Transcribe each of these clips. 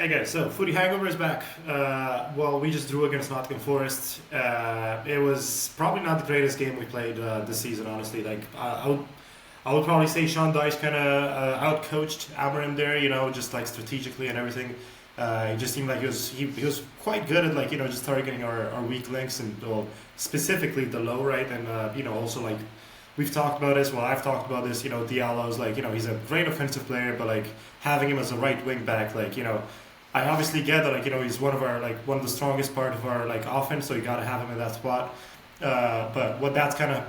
Okay, so Footy Hangover is back. Well, we just drew against Nottingham Forest. It was probably not the greatest game we played this season, honestly. I would probably say Sean Dyche kind of outcoached Amarim there, just like strategically and everything. It just seemed like he was quite good at just targeting our weak links and well, specifically the low right and also like we've talked about this. Well, I've talked about this. Diallo's he's a great offensive player, but like having him as a right wing back, I obviously get that he's one of the strongest part of our offense, so you got to have him in that spot. But what that's gonna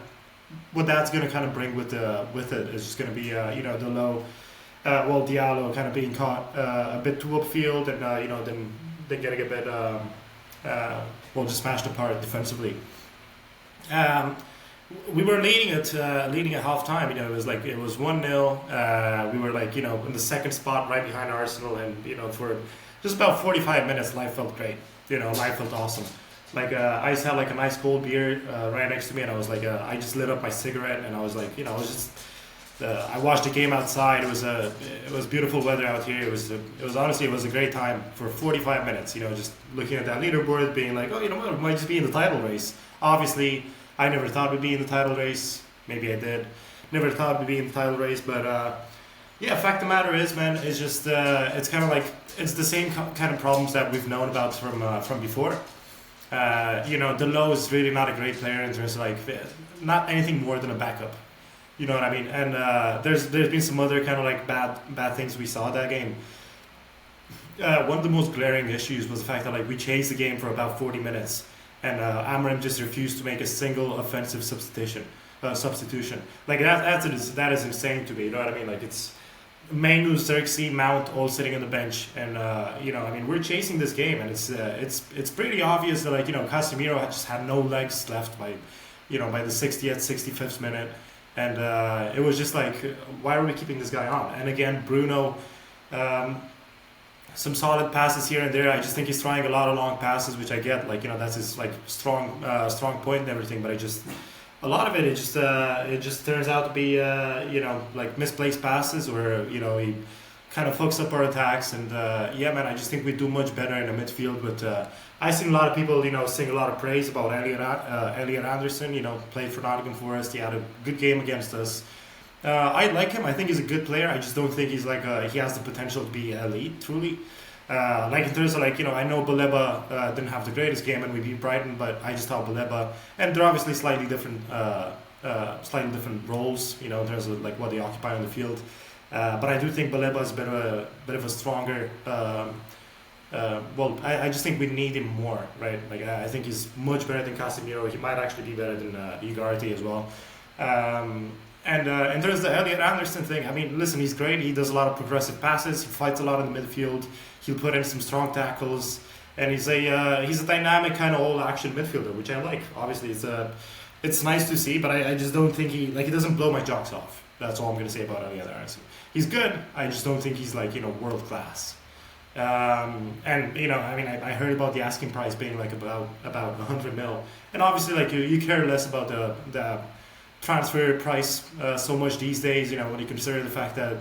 kind of bring with it is just gonna be the low. Diallo kind of being caught a bit too upfield and then getting a bit just smashed apart defensively. Um, we were leading at half time. It was 1-0. We were in the second spot right behind Arsenal, and for just about 45 minutes life felt great. Life felt awesome. I just had a nice cold beer right next to me, and I was I just lit up my cigarette, and I was I was just I watched the game outside. It was beautiful weather out here. It was a great time for 45 minutes. Just looking at that leaderboard, being oh, what, we might just be in the title race. Obviously, I never thought we'd be in the title race. Maybe I did. Never thought we'd be in the title race, but fact of the matter is, man, it's just it's kind of it's the same kind of problems that we've known about from before. The Low is really not a great player in terms of not anything more than a backup. You know what I mean? And there's been some other kind of bad things we saw that game. One of the most glaring issues was the fact that we chased the game for about 40 minutes, and Amarim just refused to make a single offensive substitution. That is insane to me. You know what I mean? It's Mainu, Xerxes, Mount all sitting on the bench, and we're chasing this game, and it's pretty obvious that Casemiro just had no legs left by the 60th, 65th minute. And it was just why are we keeping this guy on? And again, Bruno, some solid passes here and there. I just think he's trying a lot of long passes, which I get. That's his strong point and everything. But a lot of it just turns out to be misplaced passes, or he kind of fucks up our attacks. And man, I just think we do much better in the midfield. But I've seen a lot of people sing a lot of praise about Elliot Anderson. Played for Nottingham Forest. He had a good game against us. I like him. I think he's a good player. I just don't think he's he has the potential to be elite truly. In terms of I know Baleba didn't have the greatest game and we beat Brighton, but I just thought Baleba, and they're obviously slightly different roles in terms of what they occupy on the field. But I do think Baleba is a bit of a stronger. I just think we need him more, right? I think he's much better than Casemiro. He might actually be better than Ugarte as well. And in terms of the Elliot Anderson thing, I mean, listen, he's great. He does a lot of progressive passes. He fights a lot in the midfield. He'll put in some strong tackles, and he's a dynamic kind of all-action midfielder, which I like. Obviously, it's nice to see, but I just don't think he doesn't blow my jocks off. That's all I'm gonna say about Elliot Anderson. He's good. I just don't think he's world class. I heard about the asking price being about 100 mil, and obviously you care less about the transfer price so much these days. When you consider the fact that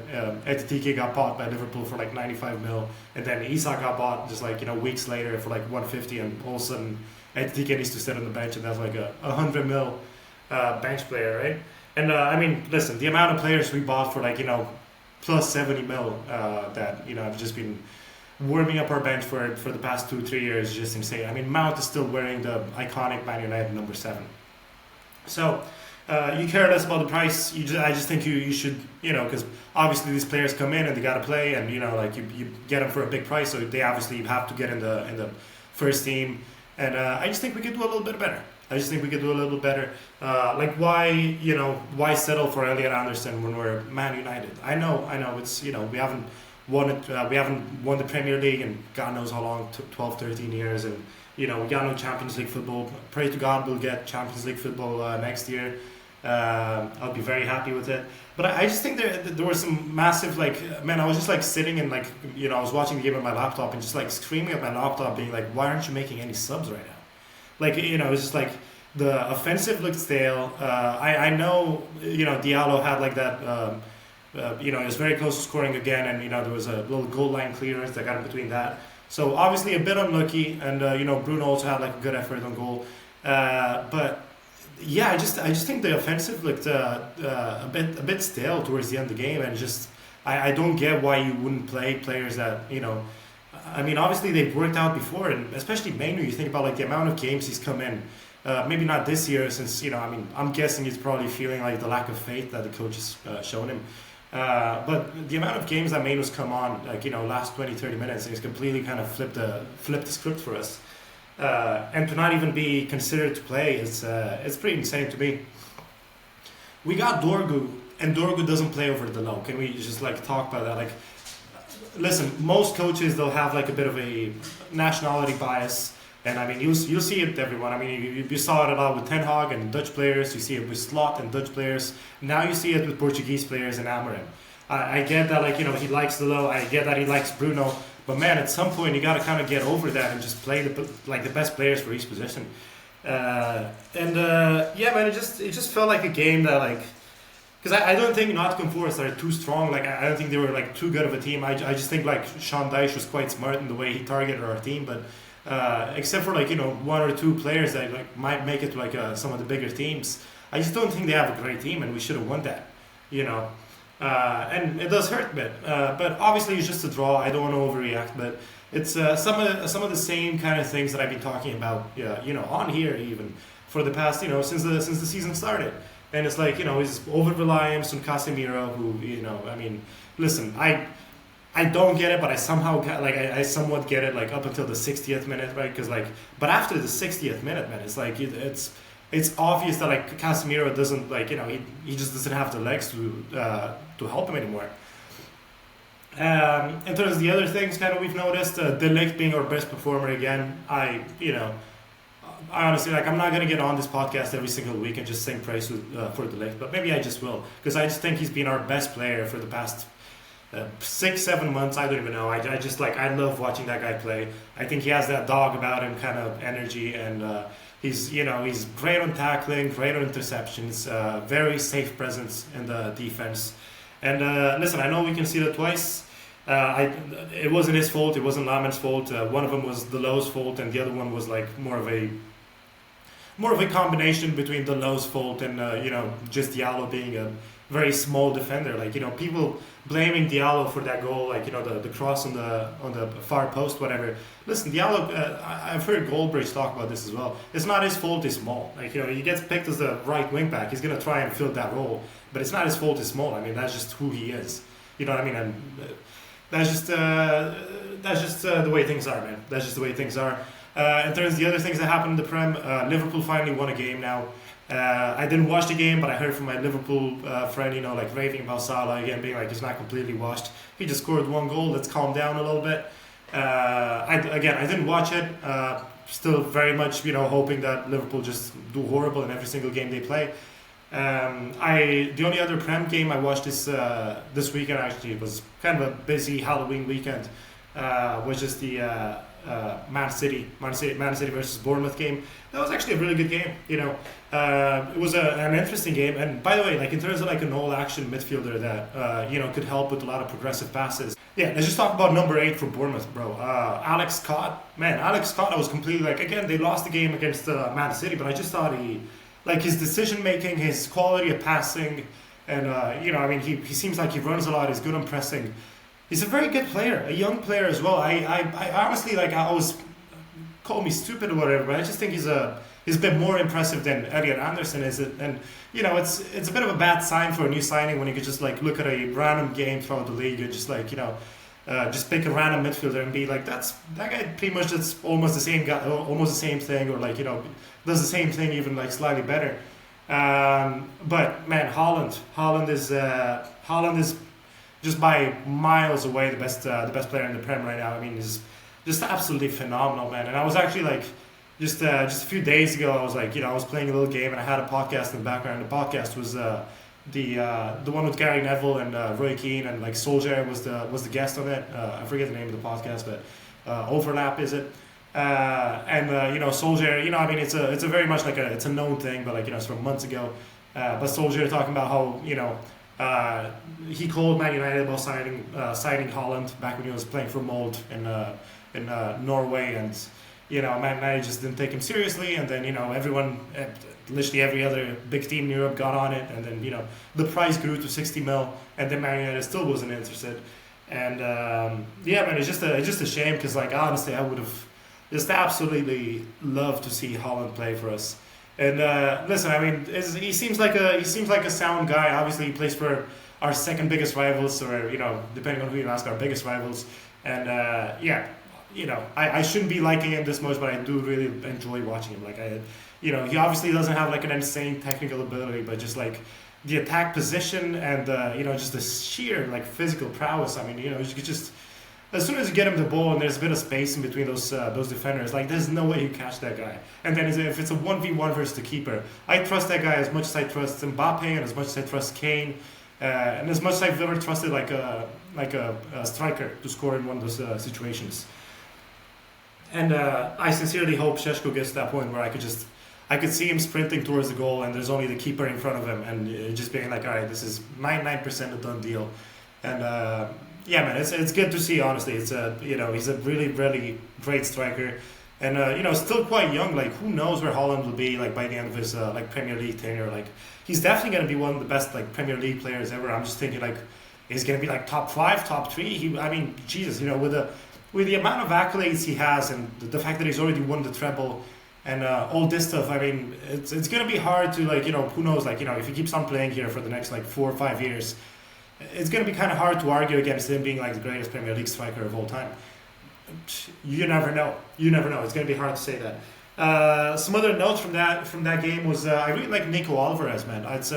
Etitike got bought by Liverpool for 95 mil, and then Isak got bought just weeks later for 150, and all of a sudden Etitike needs to sit on the bench, and that's a 100 mil bench player, right? And listen, the amount of players we bought for plus 70 mil that have just been warming up our bench for the past 2-3 years is just insane. I mean, Mount is still wearing the iconic Man United number 7. So you care less about the price. I just think you should, because obviously these players come in and they gotta play, and you get them for a big price, so they obviously have to get in the first team. And I just think we could do a little bit better. Why settle for Elliot Anderson when we're Man United? I know it's we haven't won it. We haven't won the Premier League in God knows how long, 12, 13 years, and we got no Champions League football. Pray to God we'll get Champions League football next year. I'll be very happy with it. But I just think there were some massive I was just sitting and I was watching the game on my laptop and just screaming at my laptop, being why aren't you making any subs right now? It's just the offensive looked stale. I know Diallo had that He was very close to scoring again, and there was a little goal line clearance that got in between that. So obviously a bit unlucky, and Bruno also had like a good effort on goal. But yeah, I just think the offensive looked a bit stale towards the end of the game, and just I don't get why you wouldn't play players that I mean, obviously they've worked out before, and especially Mainu. You think about like the amount of games he's come in. Maybe not this year, since I mean, I'm guessing he's probably feeling like the lack of faith that the coach has shown him. But the amount of games that Mainu's come on, like last 20, 30 minutes, he's completely kind of flipped the script for us. And to not even be considered to play it's pretty insane to me. We got Dorgu, and Dorgu doesn't play over the low. Can we just like talk about that? Like, listen, most coaches, they'll have like a bit of a nationality bias, and I mean you'll see it with everyone. I mean you saw it a lot with Ten Hag and Dutch players. You see it with Slot and Dutch players. Now you see it with Portuguese players and Amorim. I get that he likes the low. I get that he likes Bruno, but man, at some point you got to kind of get over that and just play the best players for each position. Yeah, man, it just felt like a game that like. Because I don't think Nottingham Forest are too strong. Like I don't think they were like too good of a team. I just think like Sean Dyche was quite smart in the way he targeted our team. But except for like one or two players that like might make it to like some of the bigger teams, I just don't think they have a great team, and we should have won that. And it does hurt a bit. But obviously it's just a draw. I don't want to overreact, but it's some of the same kind of things that I've been talking about. On here even for the past since the season started. And it's like, he's over-reliance on Casemiro, who, I mean, listen, I don't get it, but I somehow get, like, I somewhat get it, like, up until the 60th minute, right? Because, like, but after the 60th minute, man, it's like, it's obvious that, like, Casemiro doesn't, like, he just doesn't have the legs to help him anymore. In terms of the other things, kind of, we've noticed, De Ligt being our best performer again. I honestly, like, I'm not going to get on this podcast every single week and just sing praise for De Ligt, but maybe I just will, because I just think he's been our best player for the past 6-7 months. I don't even know. I just, like, I love watching that guy play. I think he has that dog about him kind of energy, and he's great on tackling, great on interceptions, very safe presence in the defense. And listen, I know we conceded twice. It wasn't his fault. It wasn't Laman's fault. One of them was Delo's fault, and the other one was like more of a combination between Delo's fault and just Diallo being a very small defender. Like people blaming Diallo for that goal, like the cross on the far post, whatever. Listen, Diallo. I've heard Goldbridge talk about this as well. It's not his fault. He's small. Like he gets picked as the right wing back. He's gonna try and fill that role, but it's not his fault. He's small. I mean that's just who he is. You know what I mean? And that's just the way things are, man. That's just the way things are. In terms of the other things that happened in the Prem, Liverpool finally won a game now. I didn't watch the game, but I heard from my Liverpool friend, like raving about Salah again, being like he's not completely washed. He just scored one goal. Let's calm down a little bit. I didn't watch it. Still very much, hoping that Liverpool just do horrible in every single game they play. The only other Prem game I watched this weekend, actually, it was kind of a busy Halloween weekend, was just the Man City versus Bournemouth game. That was actually a really good game. It was an interesting game. And by the way, like in terms of like an all-action midfielder that could help with a lot of progressive passes. Yeah, let's just talk about number 8 for Bournemouth, bro. Alex Scott, I was completely like, again, they lost the game against Man City, but I just thought his decision making, his quality of passing, and he seems like he runs a lot. He's good on pressing. He's a very good player, a young player as well. I honestly call me stupid or whatever, but I just think he's a bit more impressive than Elliot Anderson is. And it's a bit of a bad sign for a new signing when you could just like look at a random game throughout the league and just like just pick a random midfielder and be like that guy pretty much just almost the same guy, almost the same thing, or like does the same thing even like slightly better. But man, Haaland is just by miles away the best player in the Prem right now. I mean, he's just absolutely phenomenal, man. And I was actually like just a few days ago, I was like I was playing a little game and I had a podcast in the background. The podcast was the one with Gary Neville and Roy Keane, and like Solskjaer was the guest on it. I forget the name of the podcast, but Overlap is it? Solskjaer, I mean, it's a very much like it's a known thing, but like it's from months ago. But Solskjaer talking about how Uh, he called Man United while signing Holland back when he was playing for Mold in Norway, and Man United just didn't take him seriously. And then everyone, literally every other big team in Europe got on it, and then the price grew to 60 mil, and then Man United still wasn't interested. And yeah, man, it's just a shame because like honestly, I would have just absolutely loved to see Holland play for us. And listen, I mean, he seems like a sound guy. Obviously, he plays for our second biggest rivals, or depending on who you ask, our biggest rivals. And yeah, I shouldn't be liking him this much, but I do really enjoy watching him. Like he obviously doesn't have like an insane technical ability, but just like the attack position and just the sheer like physical prowess. I mean, you could just as soon as you get him the ball and there's a bit of space in between those defenders, like there's no way you catch that guy. And then if it's a 1v1 versus the keeper, I trust that guy as much as I trust Mbappe and as much as I trust Kane, and as much as I've ever trusted like a striker to score in one of those situations. And I sincerely hope Sheshko gets to that point where I could see him sprinting towards the goal and there's only the keeper in front of him and just being like, all right, this is 99% a done deal. And yeah, man, it's good to see. Honestly, it's he's a really really great striker, and still quite young. Like who knows where Holland will be like by the end of his like Premier League tenure. Like he's definitely gonna be one of the best like Premier League players ever. I'm just thinking like he's gonna be like top five, top three. I mean, Jesus, with the amount of accolades he has and the fact that he's already won the treble and all this stuff. I mean, it's gonna be hard to like who knows like if he keeps on playing here for the next like 4 or 5 years. It's going to be kind of hard to argue against him being like the greatest Premier League striker of all time. You never know. You never know. It's going to be hard to say that. Some other notes from that game was I really like Nico Alvarez, man. I've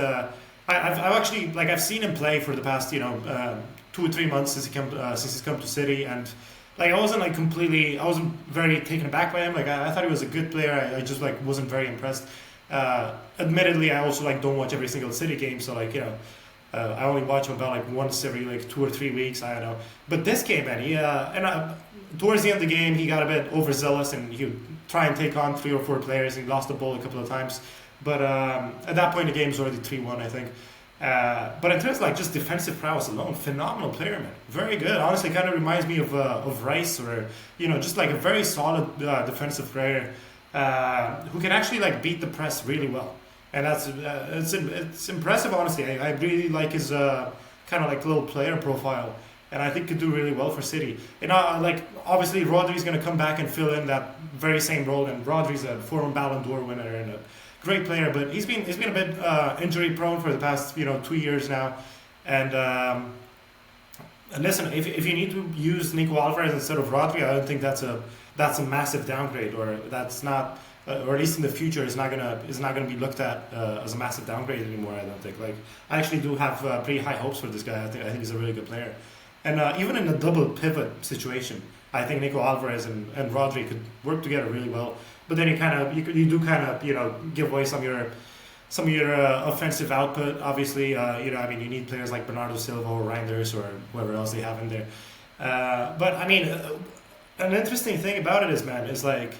actually like I've seen him play for the past 2 or 3 months since he's come to City, and like I wasn't very taken aback by him. Like I thought he was a good player. I just like wasn't very impressed. Admittedly, I also like don't watch every single City game, so like I only watch him about like once every like 2 or 3 weeks. I don't know. But this game, man, towards the end of the game, he got a bit overzealous and he would try and take on 3 or 4 players. And he lost the ball a couple of times. But at that point, the game was already 3-1, I think. But in terms of like just defensive prowess alone, phenomenal player, man. Very good. Honestly, kind of reminds me of Rice, or just like a very solid defensive player who can actually like beat the press really well. And that's it's impressive, honestly. I really like his kind of like little player profile, and I think could do really well for City. And like obviously Rodri's going to come back and fill in that very same role. And Rodri's a former Ballon d'Or winner and a great player, but he's been a bit injury prone for the past 2 years now. And listen, if you need to use Nico Alvarez instead of Rodri, I don't think that's a massive downgrade, or that's not. Or at least in the future, is not gonna be looked at as a massive downgrade anymore. I don't think. Like I actually do have pretty high hopes for this guy. I think he's a really good player, and even in a double pivot situation, I think Nico Alvarez and Rodri could work together really well. But then you do kind of give away some of your offensive output. Obviously, I mean you need players like Bernardo Silva or Reinders or whoever else they have in there. But I mean, an interesting thing about it is like.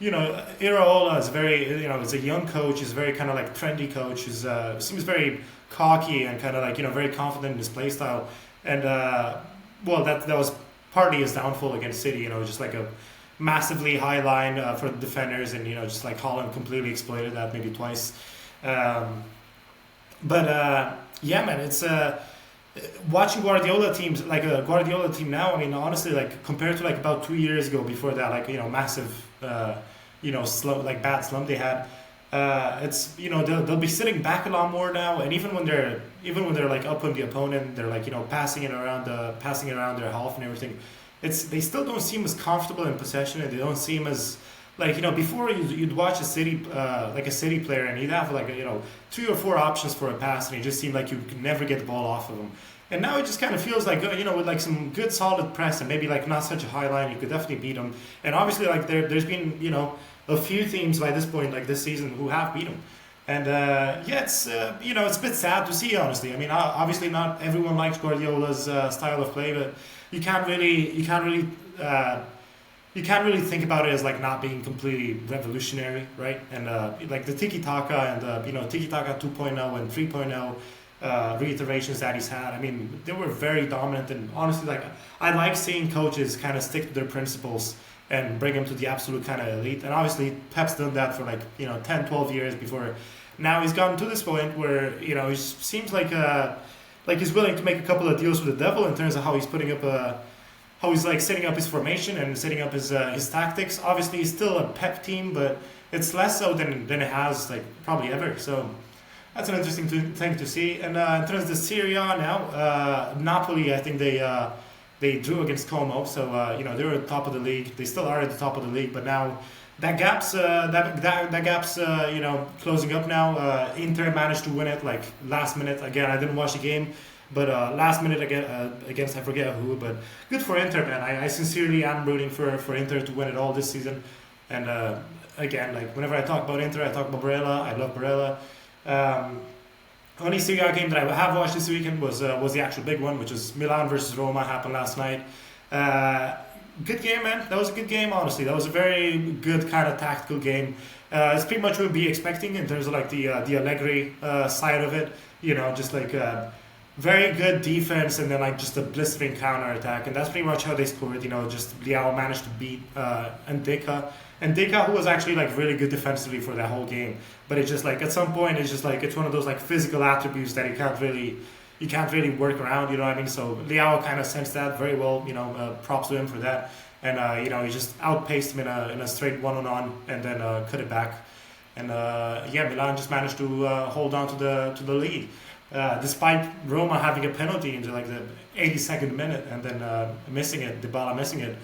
Iraola is very, is a young coach. He's very kind of like trendy coach. He's seems very cocky and kind of like very confident in his play style. And well, that was partly his downfall against City. Just like a massively high line for the defenders, and just like Holland completely exploited that maybe twice. But yeah, man, it's watching Guardiola teams like a Guardiola team now. I mean, honestly, like compared to like about 2 years ago, before that, like massive. Slump, like bad slump they had. It's they'll be sitting back a lot more now, and even when they're like up on the opponent, they're like passing it around their half and everything. They still don't seem as comfortable in possession, and they don't seem as like before you'd watch a City player and he'd have like 3 or 4 options for a pass, and it just seemed like you could never get the ball off of him. And now it just kind of feels like, with like some good solid press and maybe like not such a high line, you could definitely beat them. And obviously like there's been, a few teams by this point, like this season, who have beat them. And yeah, it's a bit sad to see, honestly. I mean, obviously not everyone likes Guardiola's style of play, but you can't really think about it as like not being completely revolutionary, right? And like the tiki taka and Tiki taka 2.0 and 3.0. reiterations that he's had. I mean, they were very dominant, and honestly, like I like seeing coaches kind of stick to their principles and bring them to the absolute kind of elite. And obviously, Pep's done that for like 10, 12 years before. Now he's gotten to this point where he seems like he's willing to make a couple of deals with the devil in terms of how he's putting up how he's like setting up his formation and setting up his tactics. Obviously, he's still a Pep team, but it's less so than it has like probably ever. So that's an interesting thing to see. And in terms of the Serie A now, Napoli, I think they drew against Como, so they were at the top of the league. They still are at the top of the league, but now that gap's closing up now. Inter managed to win it like last minute. Again, I didn't watch the game, but last minute against I forget who. But good for Inter, man. I sincerely am rooting for Inter to win it all this season. And again, like whenever I talk about Inter, I talk about Barella. I love Barella. Only Serie A game that I have watched this weekend was the actual big one, which was Milan versus Roma. Happened last night. Good game, man. That was a good game, honestly. That was a very good kind of tactical game. It's pretty much what we'd be expecting in terms of like the Allegri side of it. Just like very good defense and then like just a blistering counter attack, and that's pretty much how they scored. Just Leao managed to beat Ndeka, who was actually like really good defensively for that whole game. But it's just like at some point it's just like it's one of those like physical attributes that you can't really work around, you know what I mean? So Leao kind of sensed that very well, props to him for that. And, he just outpaced him in a straight one-on-one and then cut it back. And, Milan just managed to hold on to the lead. Despite Roma having a penalty into like the 82nd minute and then Dybala missing it.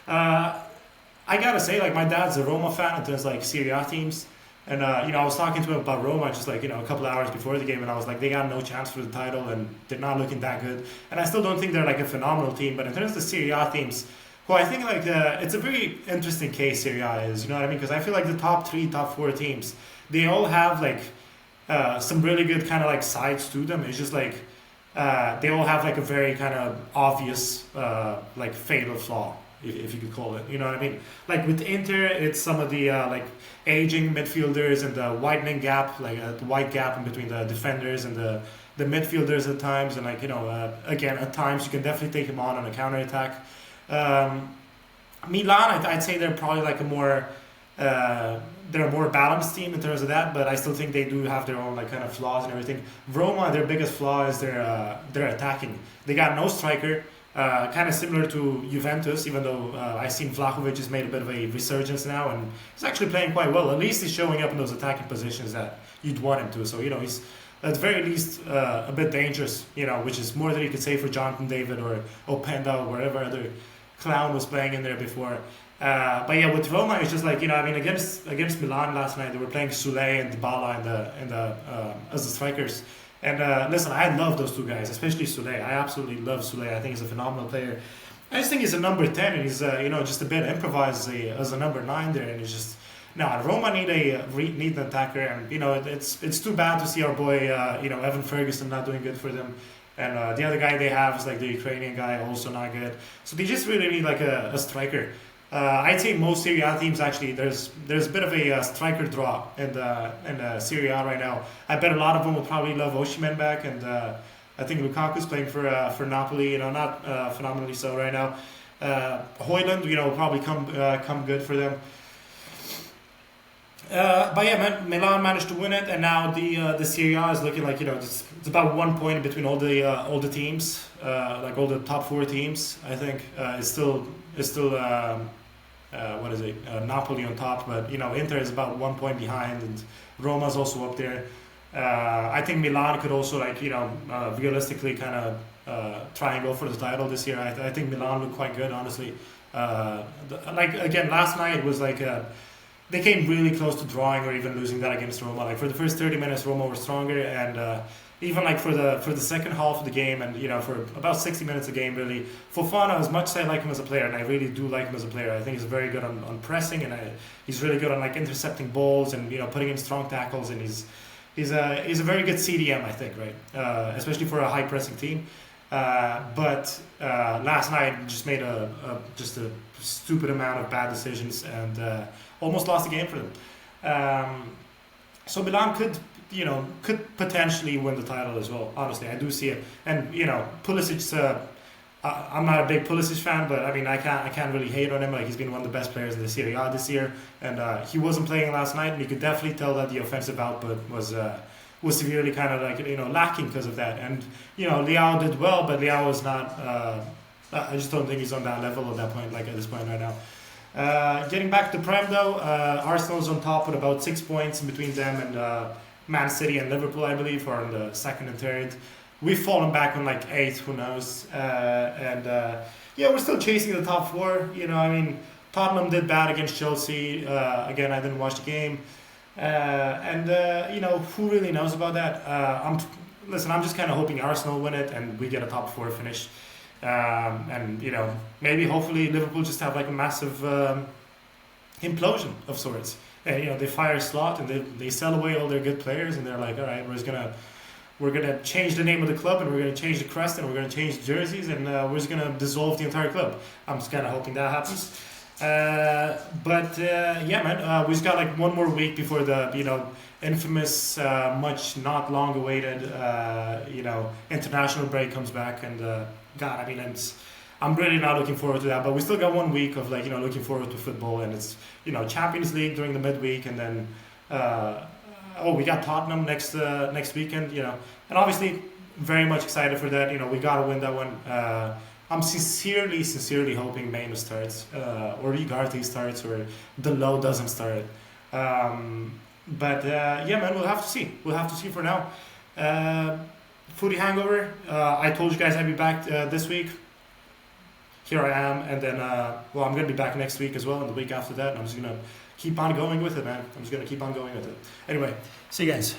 I gotta say, like my dad's a Roma fan in terms of like Serie A teams. And, I was talking to him about Roma just like, a couple of hours before the game, and I was like, they got no chance for the title and they're not looking that good. And I still don't think they're like a phenomenal team, but in terms of the Serie A teams, who I think like it's a very interesting case Serie A is, you know what I mean? Because I feel like the top 3, top 4 teams, they all have like some really good kind of like sides to them. It's just like they all have like a very kind of obvious like fatal flaw, if you could call it, you know what I mean? Like with Inter, it's some of the like aging midfielders and the widening gap, like the wide gap in between the defenders and the midfielders at times, and like again at times you can definitely take them on a counter attack. Milan, I'd say they're probably like they're a more balanced team in terms of that, but I still think they do have their own like kind of flaws and everything. Roma, their biggest flaw is their attacking. They got no striker. Kind of similar to Juventus, even though I've seen Vlahovic has made a bit of a resurgence now, and he's actually playing quite well. At least he's showing up in those attacking positions that you'd want him to. So he's at the very least a bit dangerous. Which is more than you could say for Jonathan David or Openda or whatever other clown was playing in there before. But yeah, with Roma, it's just like against Milan last night, they were playing Soulé and Dybala as the strikers. And listen, I love those two guys, especially Soulé. I absolutely love Soulé. I think he's a phenomenal player. I just think he's a number 10, and he's just a bit improvised as a number 9 there. And he's just Roma need an attacker, and it's too bad to see our boy Evan Ferguson not doing good for them. And the other guy they have is like the Ukrainian guy, also not good. So they just really need like a striker. I'd say most Serie A teams actually there's a bit of a striker draw in the Serie A right now. I bet a lot of them will probably love Osimhen back, and I think Lukaku's playing for Napoli. Not phenomenally so right now. Højlund, will probably come good for them. But yeah, Milan managed to win it, and now the Serie A is looking like it's about 1 point between all the teams, like all the top 4 teams. I think it's still what is it? Napoli on top, but Inter is about 1 point behind, and Roma's also up there. I think Milan could also realistically kind of try and go for the title this year. I think Milan looked quite good, honestly. Again, last night it was like. They came really close to drawing or even losing that against Roma. Like for the first 30 minutes, Roma were stronger, and even like for the second half of the game, and for about 60 minutes of the game, really, Fofana, as much as I like him as a player, and I really do like him as a player, I think he's very good on pressing, and he's really good on like intercepting balls and putting in strong tackles, and he's a very good CDM, I think, right? Especially for a high pressing team. But last night just made a stupid amount of bad decisions and almost lost the game for them. So Milan could could potentially win the title as well. Honestly, I do see it. And Pulisic's. I'm not a big Pulisic fan, but I mean, I can't really hate on him. Like he's been one of the best players in the Serie A this year, and he wasn't playing last night, and you could definitely tell that the offensive output was severely kind of like lacking because of that. And Leao did well, but Leao is not. I just don't think he's on that level at that point, like at this point right now. Getting back to Prem though, Arsenal's on top with about 6 points in between them and Man City and Liverpool, I believe, are in the second and third. We've fallen back on like eighth, who knows? We're still chasing the top four. I mean, Tottenham did bad against Chelsea. Again, I didn't watch the game, who really knows about that? I'm just kind of hoping Arsenal win it and we get a top four finish. Maybe hopefully Liverpool just have like a massive implosion of sorts. And they fire Slot and they sell away all their good players and they're like, all right, we're gonna change the name of the club and we're gonna change the crest and we're gonna change the jerseys and we're just gonna dissolve the entire club. I'm just kind of hoping that happens. We just got like one more week before the infamous, much not long awaited international break comes back and I'm really not looking forward to that. But we still got 1 week of looking forward to football and it's Champions League during the midweek and then. We got Tottenham next weekend, and obviously very much excited for that. We gotta win that one. I'm sincerely hoping Maino starts, or Ugarte starts, or Delo doesn't start. Man, we'll have to see. We'll have to see for now. Footy hangover. I told you guys I'd be back this week. Here I am, and then I'm gonna be back next week as well, and the week after that. And I'm just gonna keep on going with it, man. I'm just gonna keep on going with it. Anyway, see you guys.